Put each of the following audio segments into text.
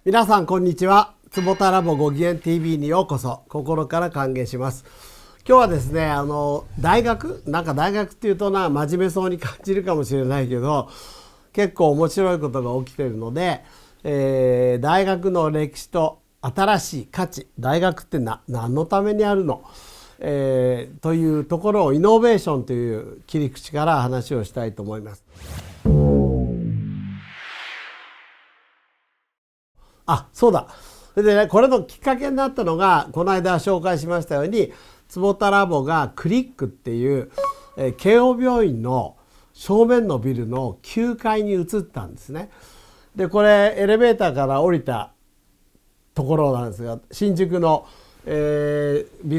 皆さんこんにちは。坪田ラボご機嫌 TV にようこそ。心から歓迎します。今日はですね、大学っていうと真面目そうに感じるかもしれないけど、結構面白いことが起きているので、大学の歴史と新しい価値、大学って何のためにあるの、というところをイノベーションという切り口から話をしたいと思います。そうだ。それでね、これのきっかけになったのが、この間紹介しましたように、坪田ラボがクリックっていう、慶応病院の正面のビルの9階に移ったんですね。で、これエレベーターから降りたところなんですが、新宿の、ビ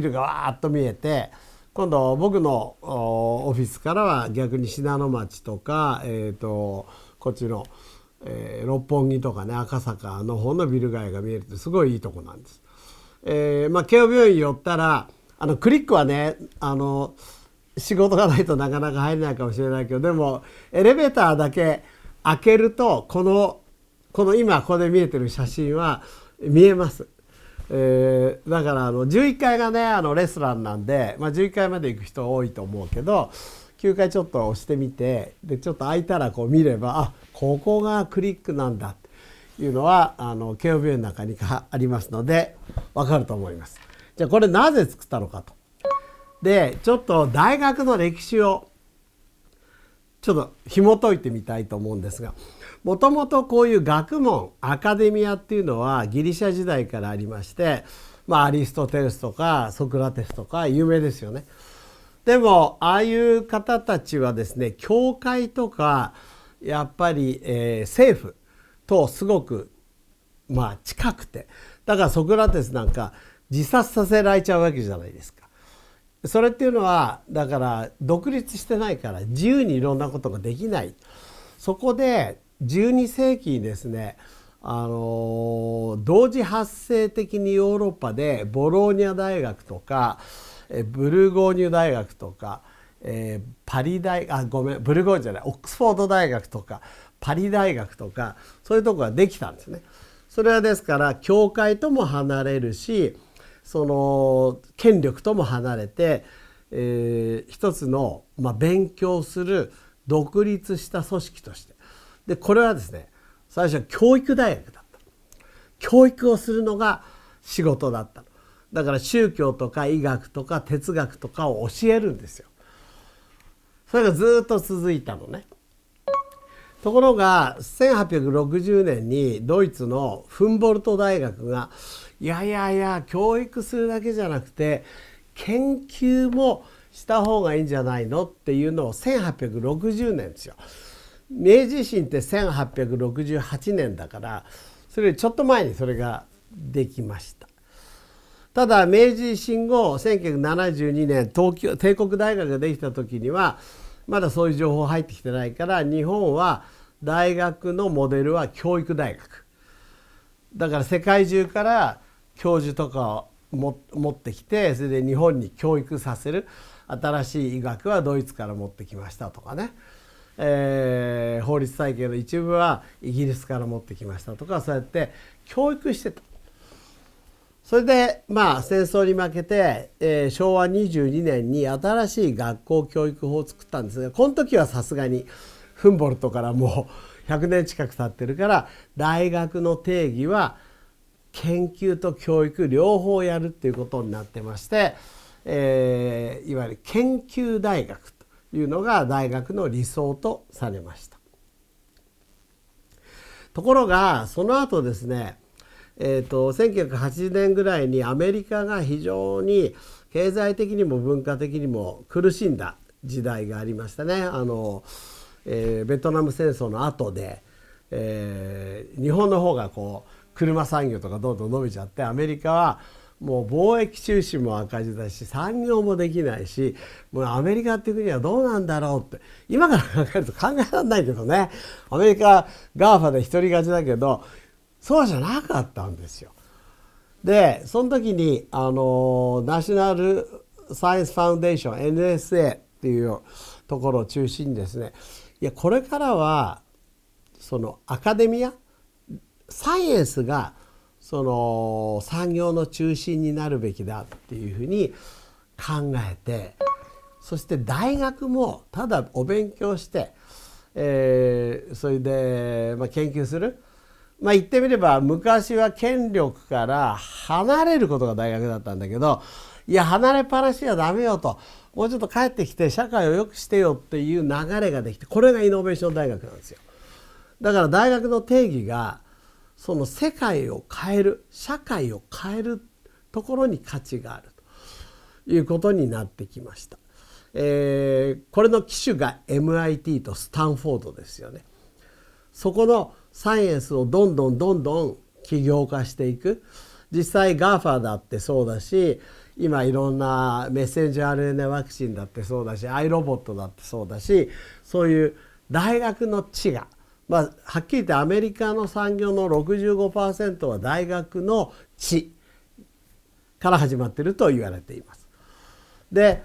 ルがわーっと見えて、今度僕のオフィスからは逆に信濃町とか、こっちの六本木とかね、赤坂の方のビル街が見えるってすごいいいとこなんです。慶応病院寄ったらクリックはね仕事がないとなかなか入れないかもしれないけど、でもエレベーターだけ開けるとこの今ここで見えてる写真は見えます。だから11階がねレストランなんで、11階まで行く人多いと思うけど、9階ちょっと押してみて、でちょっと開いたらこう見れば、ここがクリックなんだっていうのは慶応病院の中にありますので分かると思います。じゃあこれなぜ作ったのかと。でちょっと大学の歴史をちょっと紐解いてみたいと思うんですが、もともとこういう学問アカデミアっていうのはギリシャ時代からありまして、アリストテレスとかソクラテスとか有名ですよね。でもああいう方たちはですね、教会とかやっぱり、政府とすごく近くて、だからソクラテスなんか自殺させられちゃうわけじゃないですか。それっていうのはだから独立してないから自由にいろんなことができない。そこで12世紀にですね、同時発生的にヨーロッパでボローニャ大学とかブルゴーニュ大学とか、ブルゴーニュじゃない、オックスフォード大学とかパリ大学とか、そういうとこができたんですね。それはですから教会とも離れるし、その権力とも離れて、一つの、勉強する独立した組織として、でこれはですね、最初は教育大学だった。教育をするのが仕事だった。だから宗教とか医学とか哲学とかを教えるんですよ。それがずっと続いたのね。ところが1860年にドイツのフンボルト大学がいや教育するだけじゃなくて研究もした方がいいんじゃないのっていうのを1860年ですよ。明治維新って1868年だから、それよりちょっと前にそれができました。ただ明治維新後1972年東京帝国大学ができた時にはまだそういう情報入ってきてないから、日本は大学のモデルは教育大学だから、世界中から教授とかを持ってきて、それで日本に教育させる。新しい医学はドイツから持ってきましたとかね、法律体系の一部はイギリスから持ってきましたとか、そうやって教育してた。それで戦争に負けて、昭和22年に新しい学校教育法を作ったんですが、この時はさすがにフンボルトからもう100年近く経ってるから、大学の定義は研究と教育両方やるっていうことになってまして、いわゆる研究大学というのが大学の理想とされました。ところがその後ですね、1980年ぐらいにアメリカが非常に経済的にも文化的にも苦しんだ時代がありましたね。ベトナム戦争の後で、日本の方が車産業とかどんどん伸びちゃって、アメリカはもう貿易収支も赤字だし産業もできないし、もうアメリカっていう国はどうなんだろうって今から考えると考えられないけどね。アメリカガーファで一人勝ちだけど、そうじゃなかったんですよ。でその時にナショナルサイエンスファウンデーション NSA っていうところを中心にですね、いやこれからはそのアカデミアサイエンスがその産業の中心になるべきだっていうふうに考えて、そして大学もただお勉強して、それで、研究する、言ってみれば昔は権力から離れることが大学だったんだけど、いや離れっぱなしじゃダメよと、もうちょっと帰ってきて社会を良くしてよっていう流れができて、これがイノベーション大学なんですよ。だから大学の定義がその世界を変える、社会を変えるところに価値があるということになってきました。これの機種が MIT とスタンフォードですよね。そこのサイエンスをどんどん企業化していく。実際 GAFA だってそうだし、今いろんなメッセンジャー RNA ワクチンだってそうだし、iRobot だってそうだし、そういう大学の地が、はっきり言ってアメリカの産業の 65% は大学の地から始まっていると言われています。で、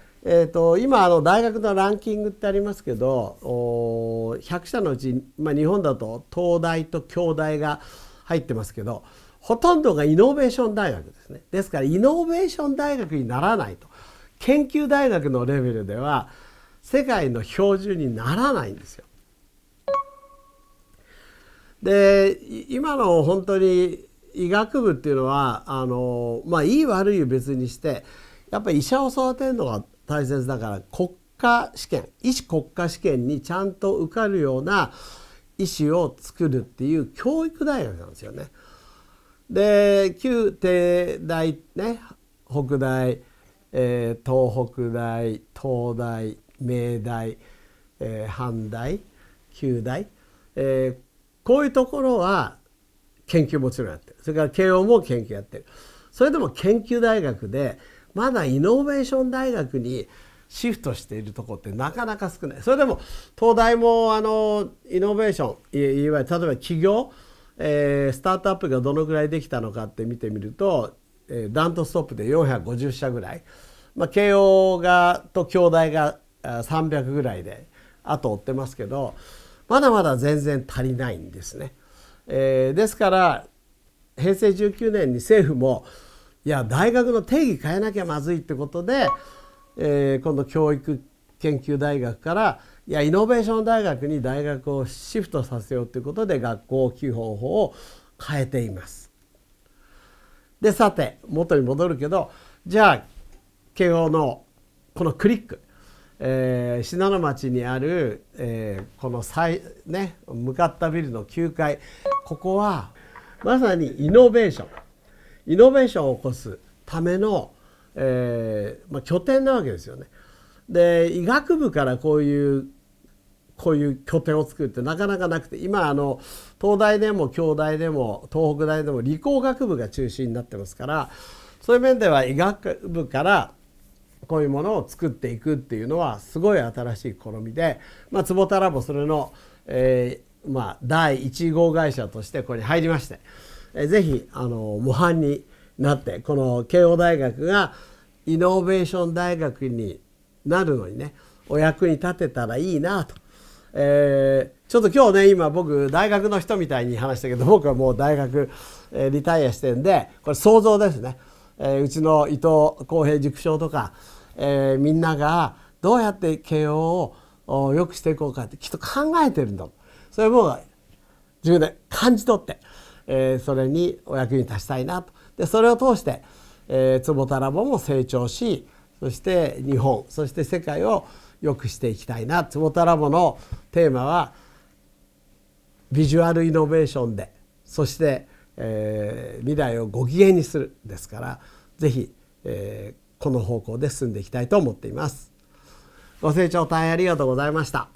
今大学のランキングってありますけど、100社のうち、日本だと東大と京大が入ってますけど、ほとんどがイノベーション大学ですね。ですからイノベーション大学にならないと、研究大学のレベルでは世界の標準にならないんですよ。で、今の本当に医学部っていうのはいい悪い別にして、やっぱり医者を育てるのが大切だから、国家試験、医師国家試験にちゃんと受かるような医師を作るっていう教育大学なんですよね。で、旧帝大ね、北大、東北大、東大、明大、阪大、旧大、こういうところは研究もちろんやってる。それから慶応も研究やってる。それでも研究大学でまだイノベーション大学にシフトしているところってなかなか少ない。それでも東大もイノベーション、いわゆる例えば企業、スタートアップがどのぐらいできたのかって見てみると、ダントツトップで450社ぐらい、慶応と京大が300ぐらいで後を追ってますけど、まだまだ全然足りないんですね。ですから平成19年に政府もいや大学の定義変えなきゃまずいってことで、今度教育研究大学からいやイノベーション大学に大学をシフトさせようということで学校基本法を変えています。でさて元に戻るけど、じゃあ慶応のこのクリック、信濃町にある、この向かったビルの9階、ここはまさにイノベーションを起こすための、拠点なわけですよね。で医学部からこういう拠点を作るってなかなかなくて、今東大でも京大でも東北大でも理工学部が中心になってますから、そういう面では医学部からこういうものを作っていくっていうのはすごい新しい試みで、坪田ラボそれの、第1号会社としてこれに入りまして、ぜひ模範になってこの慶応大学がイノベーション大学になるのにね、お役に立てたらいいなと。ちょっと今日ね、今僕大学の人みたいに話したけど、僕はもう大学、リタイアしてるんで、これ想像ですね。うちの伊藤康平塾長とか、みんながどうやって慶応を良くしていこうかってきっと考えてるんだ。それも自分で感じ取って、それにお役に立ちたいなと。でそれを通して、坪田ラボも成長し、そして日本、そして世界を良くしていきたいな。坪田ラボのテーマはビジュアルイノベーションで、そして、未来をご機嫌にするですから、ぜひ、この方向で進んでいきたいと思っています。ご清聴大変ありがとうございました。